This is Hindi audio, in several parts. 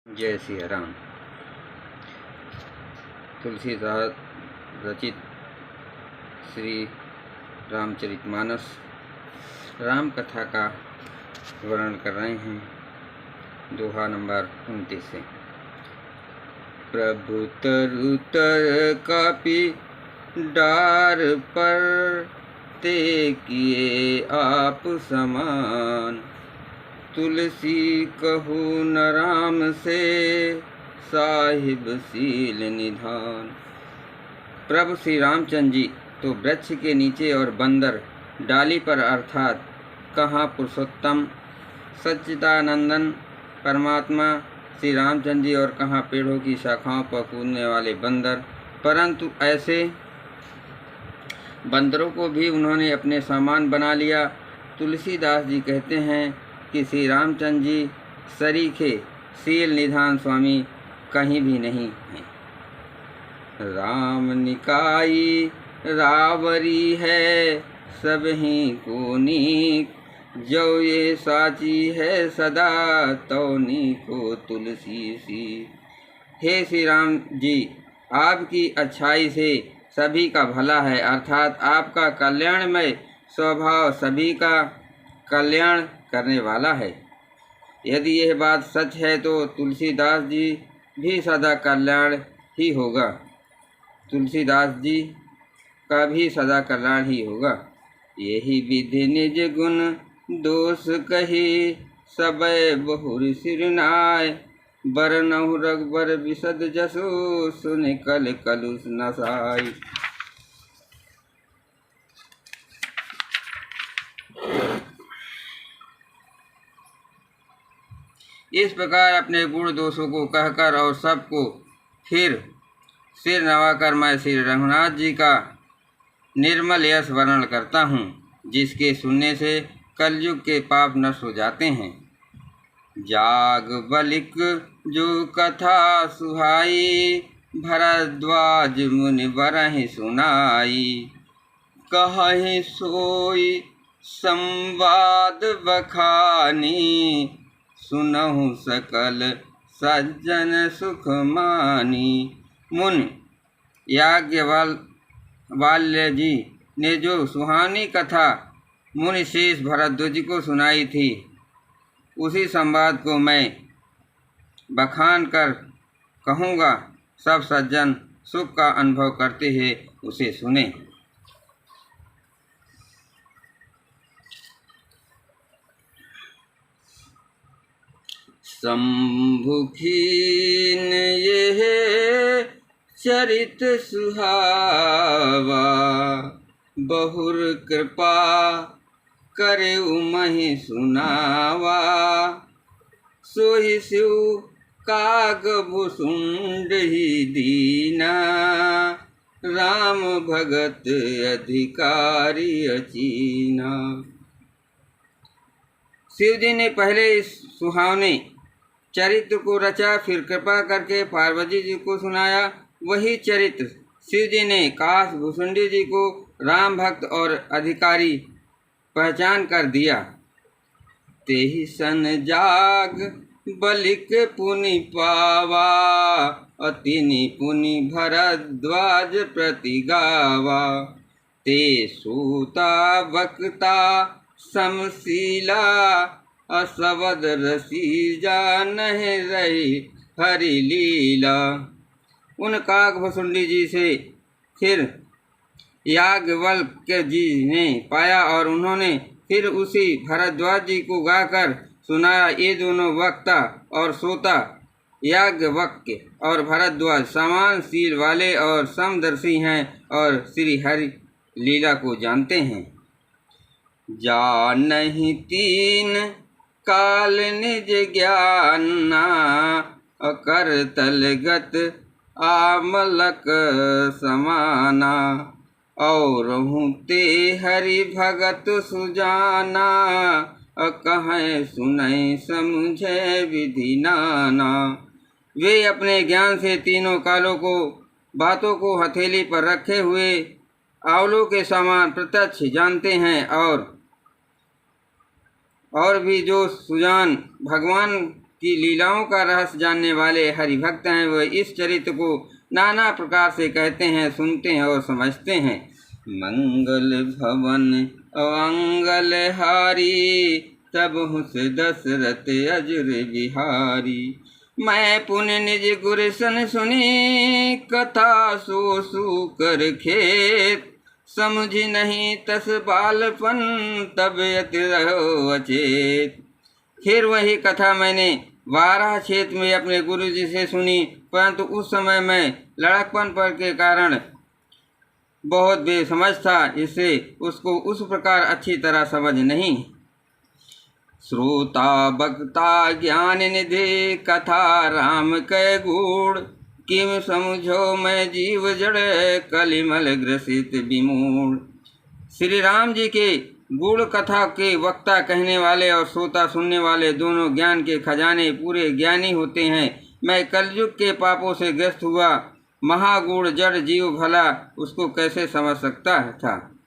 जय सिया राम। तुलसीदास रचित श्री रामचरितमानस राम कथा का वर्णन कर रहे हैं। दोहा नंबर 29 से। प्रभु तरु तर कापी डार पर, ते किए आप समान। तुलसी कहू न राम से, साहिब सील निधान। प्रभु श्री रामचंद्र जी तो वृक्ष के नीचे और बंदर डाली पर अर्थात कहाँ पुरुषोत्तम सच्चिदानंदन परमात्मा श्री रामचंद्र जी और कहाँ पेड़ों की शाखाओं पर कूदने वाले बंदर। परंतु ऐसे बंदरों को भी उन्होंने अपने सामान बना लिया। तुलसीदास जी कहते हैं कि श्री रामचंद्र जी सरीखे सील निधान स्वामी कहीं भी नहीं हैं। राम निकाई रावरी है, सब ही को नीक। जो ये साची है सदा, तौनी को तुलसी सी। हे श्री राम जी, आपकी अच्छाई से सभी का भला है, अर्थात आपका कल्याणमय स्वभाव सभी का कल्याण करने वाला है। यदि यह बात सच है तो तुलसीदास जी भी सदा कल्याण ही होगा, तुलसीदास जी का भी सदा कल्याण ही होगा। यही विधि निज गुण दोष कही, सबय बहुर सिरनाय। बरनहु रघुबर विशद जसो, सुन कल कलुष नसाई। इस प्रकार अपने गुण दोषों को कहकर और सबको फिर सिर नवाकर मैं श्री रघुनाथ जी का निर्मल यश वर्णन करता हूँ, जिसके सुनने से कलयुग के पाप नष्ट हो जाते हैं। जाग बलिक जो कथा सुहाई, भरद्वाज मुनि बरहि सुनाई। कहहि सोई संवाद बखानी, सुनहु सकल सज्जन सुख मानी। मुनि याज्ञवल्क्य जी ने जो सुहानी कथा मुनि शेष भरद्वाज को सुनाई थी, उसी संवाद को मैं बखान कर कहूँगा। सब सज्जन सुख का अनुभव करते हुए उसे सुने। शंभुखीन यह चरित सुहावा, बहुर कृपा करे उमहि सुनावा। सोहि शिव काग भुसुंड ही दीना, राम भगत अधिकारी अचीना। शिव जी ने पहले इस सुहावने चरित्र को रचा, फिर कृपा करके पार्वती जी को सुनाया। वही चरित्र शिव जी ने काश भुसुंडी जी को राम भक्त और अधिकारी पहचान कर दिया। तेहि सन जाग बलिक पुनि पावा, अतिनि पुनि भरद्वाज प्रति गावा। ते सूता वक्ता समशीला, असवद रसीजा नहीं रही हरि लीला। उन काक भुसुंडी जी से फिर याज्ञवल्क्य जी ने पाया और उन्होंने फिर उसी भरद्वाज जी को गाकर सुनाया। ये दोनों वक्ता और श्रोता याज्ञवल्क्य और भरद्वाज समान शील वाले और समदर्शी हैं और श्री हरि लीला को जानते हैं। जानहि तीन काल निज ज्ञाना, अकर तलगत आमलक समाना। और ते हरि भगत सुजाना, कहें सुनै समझे विधि नाना। वे अपने ज्ञान से तीनों कालों को बातों को हथेली पर रखे हुए आंवलों के समान प्रत्यक्ष जानते हैं। और भी जो सुजान भगवान की लीलाओं का रहस्य जानने वाले हरिभक्त हैं, वह इस चरित्र को नाना प्रकार से कहते हैं, सुनते हैं और समझते हैं। मंगल भवन अमंगल हारी, तब हुस दशरथ अजुर बिहारी। मैं पुण्य निज गुर सन सुनी, कथा सो सूकर खेत। समझी नहीं तस बालपन, तब यति रहो अचेत। फिर वही कथा मैंने वाराह क्षेत्र में अपने गुरु जी से सुनी, परंतु उस समय मैं लड़कपन पर के कारण बहुत बेसमझ था, इससे उसको उस प्रकार अच्छी तरह समझ नहीं। श्रोता बक्ता ज्ञान निधि, कथा राम कै गूढ़। किम समझो मैं जीव जड़, कलिमल ग्रसित विमूढ़। श्री राम जी के गूढ़ कथा के वक्ता कहने वाले और श्रोता सुनने वाले दोनों ज्ञान के खजाने पूरे ज्ञानी होते हैं। मैं कलयुग के पापों से ग्रस्त हुआ महागूढ़ जड़ जीव भला उसको कैसे समझ सकता था।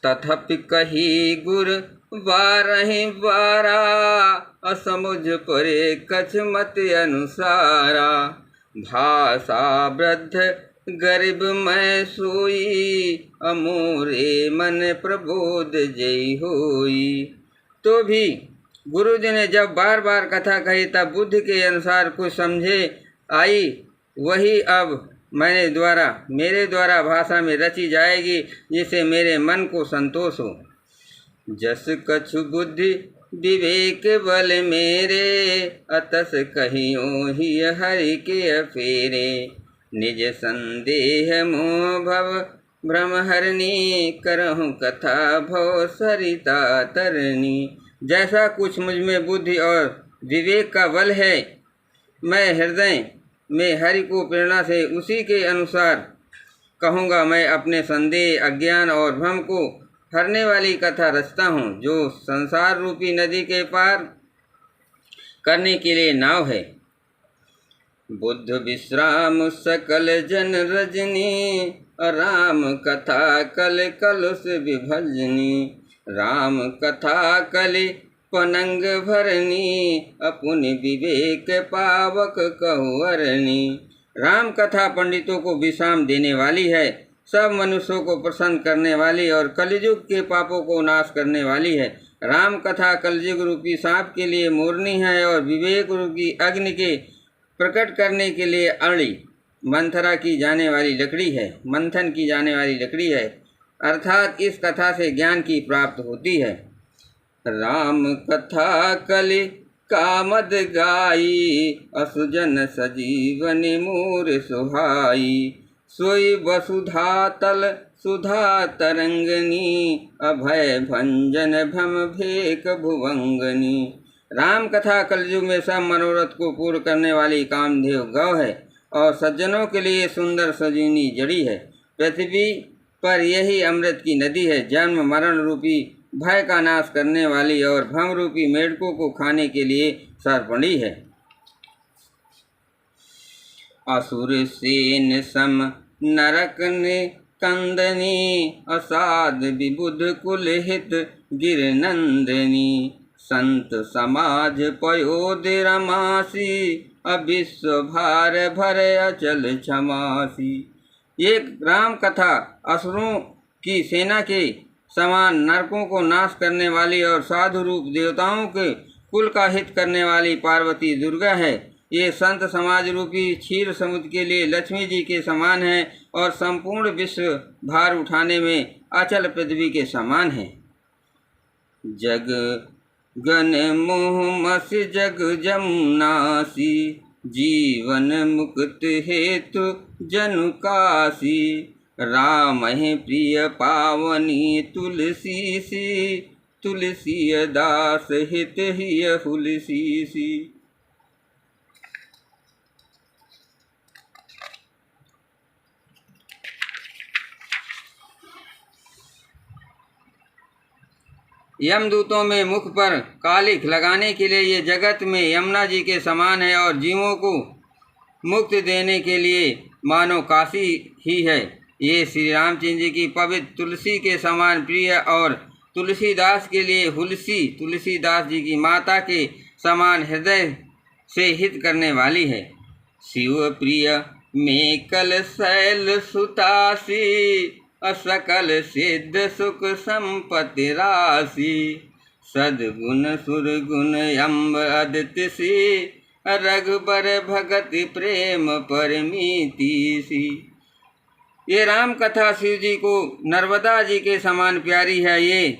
तथापि कही गुर बारहि बारा, असमुझ परे कछ मत अनुसारा। भाषा वृद्ध गरीब मैं सोई, अमोरे मन प्रबोध जय होई। तो भी गुरुजी ने जब बार बार कथा कही तब बुद्धि के अनुसार कुछ समझे आई, वही अब मेरे द्वारा भाषा में रची जाएगी, जिससे मेरे मन को संतोष हो। जस कछु बुद्धि विवेक बल मेरे, अतस कहियो ही हरि के फेरे। निज संदेह मोह भव भ्रम हरनी, करहु कथा भव सरिता तरनी। जैसा कुछ मुझ में बुद्धि और विवेक का बल है, मैं हृदय में हरि को प्रेरणा से उसी के अनुसार कहूँगा। मैं अपने संदेह अज्ञान और भ्रम को हरने वाली कथा रचता हूँ, जो संसार रूपी नदी के पार करने के लिए नाव है। बुद्ध विश्राम सकल जन रजनी, राम कथा कल कलुष विभजनी। राम कथा कलि पनंग भरनी, अपुनि विवेक पावक कहुअरनी। राम कथा पंडितों को विश्राम देने वाली है, सब मनुष्यों को प्रसन्न करने वाली और कलयुग के पापों को नाश करने वाली है। राम कथा कलयुग रूपी सांप के लिए मोरनी है और विवेक रूपी अग्नि के प्रकट करने के लिए अणि मंथन की जाने वाली लकड़ी है। अर्थात इस कथा से ज्ञान की प्राप्त होती है। राम कथा कलि कामद गाई, असुजन सजीवन मूर सुहाई। सोई वसुधा तल सुधा तरंगनी, अभय भंजन भ्रम भेक भुवंगनी। राम कथा कलयुग में सब मनोरथ को पूर्ण करने वाली कामदेव गौ है और सज्जनों के लिए सुंदर सजीवनी जड़ी है। पृथ्वी पर यही अमृत की नदी है, जन्म मरण रूपी भय का नाश करने वाली और भ्रम रूपी मेढकों को खाने के लिए सर्पणी है। असुर सेन सम नरक ने कंदनी, असाध विबुध कुल हित गिरनंदनी। संत समाज पयोध रमासी, अविश्व भार भर अचल क्षमासी। ये राम कथा असुरों की सेना के समान नरकों को नाश करने वाली और साधु रूप देवताओं के कुल का हित करने वाली पार्वती दुर्गा है। ये संत समाज रूपी क्षीर समुद्र के लिए लक्ष्मी जी के समान है और संपूर्ण विश्व भार उठाने में अचल पृथ्वी के समान है। जग गण मोह मस जग जमुनासी, जीवन मुक्त हेतु जनु कासी। राम है प्रिय पावनी तुलसी सी, तुलसी दास हित हिय हुलसी सी। यमदूतों में मुख पर कालिख लगाने के लिए ये जगत में यमुना जी के समान है और जीवों को मुक्ति देने के लिए मानो काशी ही है। ये श्री रामचंद्र जी की पवित्र तुलसी के समान प्रिय और तुलसीदास के लिए हुलसी तुलसीदास जी की माता के समान हृदय से हित करने वाली है। शिव प्रिय में कल शैल सुतासी, असकल सिद्ध सुख संपत्ति राशि, सद्गुण सुरगुण अम्ब अदिति सी, रघुबर भगति प्रेम परमीति सी। ये राम कथा शिव जी को नर्मदा जी के समान प्यारी है। ये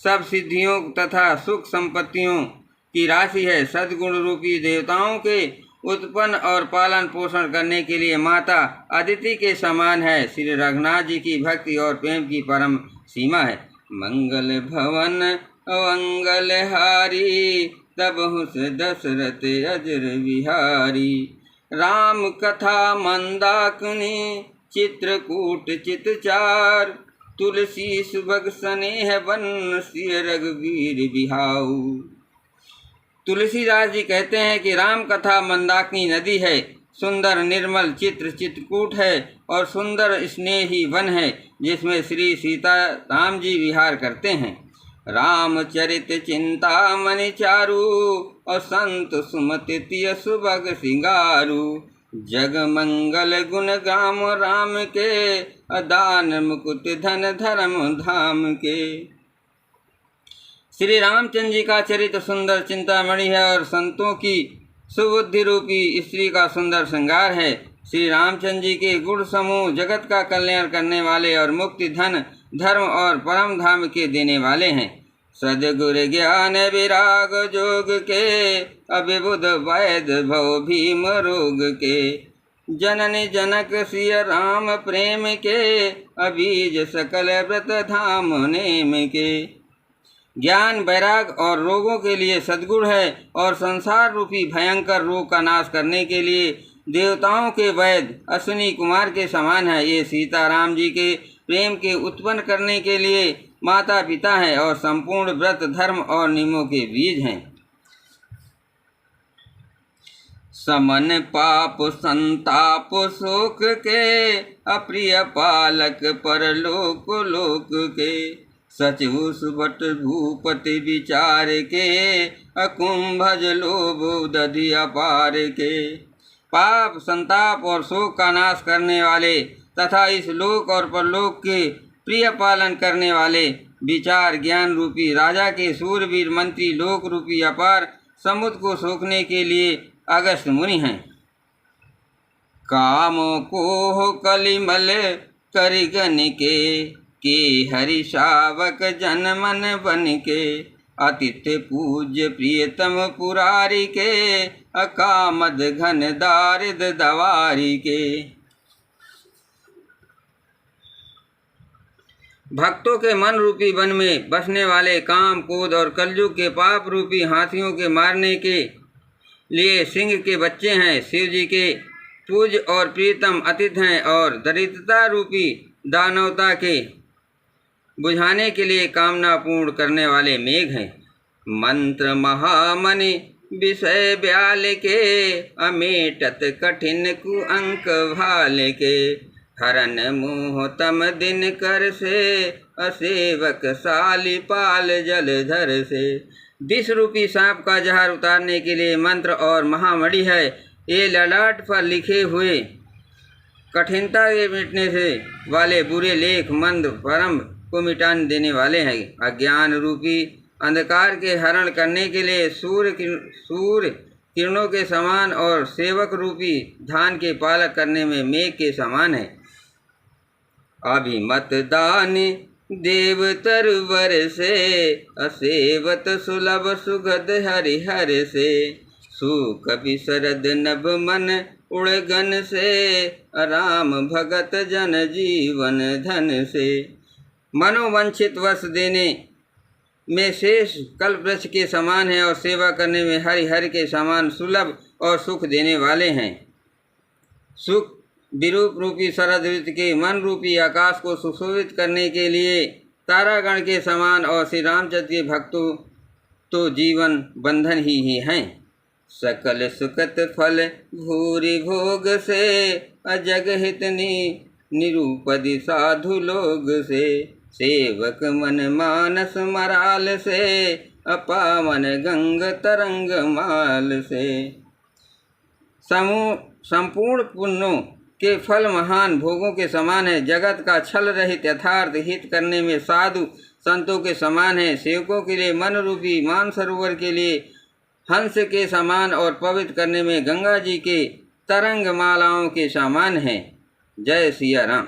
सब सिद्धियों तथा सुख संपत्तियों की राशि है। सद्गुण रूपी देवताओं के उत्पन्न और पालन पोषण करने के लिए माता अदिति के समान है। श्री रघुनाथ जी की भक्ति और प्रेम की परम सीमा है। मंगल भवन मंगल हारी, तब हुस दशरथ अजर विहारी, राम कथा मंदाकिनी, चित्रकूट चितचार, तुलसी सुभग स्नेह बंसी, रघुवीर बिहाऊ। तुलसीदास जी कहते हैं कि राम कथा मंदाकिनी नदी है, सुंदर निर्मल चित्रकूट है और सुंदर स्नेही वन है जिसमें श्री सीता राम जी विहार करते हैं। रामचरित चिंतामणि चारु, और संत सुमति तिय सुभग सिंगारू, जग मंगल गुण गाम राम के, अदान मुकुट धन धर्म धाम के। श्री रामचंद्र जी का चरित्र सुंदर चिंतामणि है और संतों की सुबुद्धि रूपी स्त्री का सुंदर श्रृंगार है। श्री रामचंद्र जी के गुण समूह जगत का कल्याण करने वाले और मुक्ति धन धर्म और परम धाम के देने वाले हैं। सद्गुर ज्ञान विराग जोग के, अभिबुध वैद भव भीम रोग के, जननी जनक सिय राम प्रेम के, अबीज सकल व्रत धाम नेम के। ज्ञान वैराग और रोगों के लिए सद्गुण है और संसार रूपी भयंकर रोग का नाश करने के लिए देवताओं के वैद्य अश्विनी कुमार के समान है। ये सीताराम जी के प्रेम के उत्पन्न करने के लिए माता पिता हैं और संपूर्ण व्रत धर्म और नियमों के बीज हैं। समन पाप संताप शोक के, अप्रिय पालक परलोक लोक के, सचिव सुभट भूपति विचार के, अकुंभज लोभ दधि अपार के। पाप संताप और शोक का नाश करने वाले तथा इस लोक और परलोक के प्रिय पालन करने वाले, विचार ज्ञान रूपी राजा के सूरवीर मंत्री, लोक रूपी अपार समुद्र को सोखने के लिए अगस्त मुनि हैं। काम को कलिमल करिगन के हरि शावक जन मन बन के, अतिथि पूज्य प्रियतम पुरारी के, अकामद घन दारिद दवारी के। भक्तों के मन रूपी वन में बसने वाले काम क्रोध और कलयुग के पाप रूपी हाथियों के मारने के लिए सिंह के बच्चे हैं। शिव जी के पूज्य और प्रीतम अतिथि हैं और दरिद्रता रूपी दानवता के बुझाने के लिए कामना पूर्ण करने वाले मेघ हैं। मंत्र महामणि विषय ब्याल के, अमेटत कठिन कुअंक भाल के, हरन मोह तम दिन कर से, असेवक साली पाल जलधर से। विष रूपी सांप का जहर उतारने के लिए मंत्र और महामणि है। ये ललाट पर लिखे हुए कठिनता के मिटने से वाले बुरे लेख मंद परम को मिटाने देने वाले हैं। अज्ञान रूपी अंधकार के हरण करने के लिए सूर्य किरणों के समान और सेवक रूपी धान के पालक करने में मेघ के समान है। अभिमत दान देव तरवर से, असेवत सुलभ सुगध हरिहर से, सुख विशरद नभ मन उड़गन से, राम भगत जन जीवन धन से। मनोवंचित वश देने में शेष कल्प वृक्ष के समान है और सेवा करने में हरिहर के समान सुलभ और सुख देने वाले हैं। सुख विरूप रूपी शरद ऋतु के मन रूपी आकाश को सुशोभित करने के लिए तारागण के समान और श्री रामचंद्र के भक्तों तो जीवन बंधन ही हैं। सकल सुखत फल भूरि भोग से, अजग हितनी निरूपदि साधु लोग से, सेवक मन मानस मराल से, अपावन गंग तरंग माल से। संपूर्ण पुण्यों के फल महान भोगों के समान है। जगत का छल रहित यथार्थ हित करने में साधु संतों के समान है। सेवकों के लिए मन रूपी मानसरोवर के लिए हंस के समान और पवित्र करने में गंगा जी के तरंग मालाओं के समान है। जय सिया राम।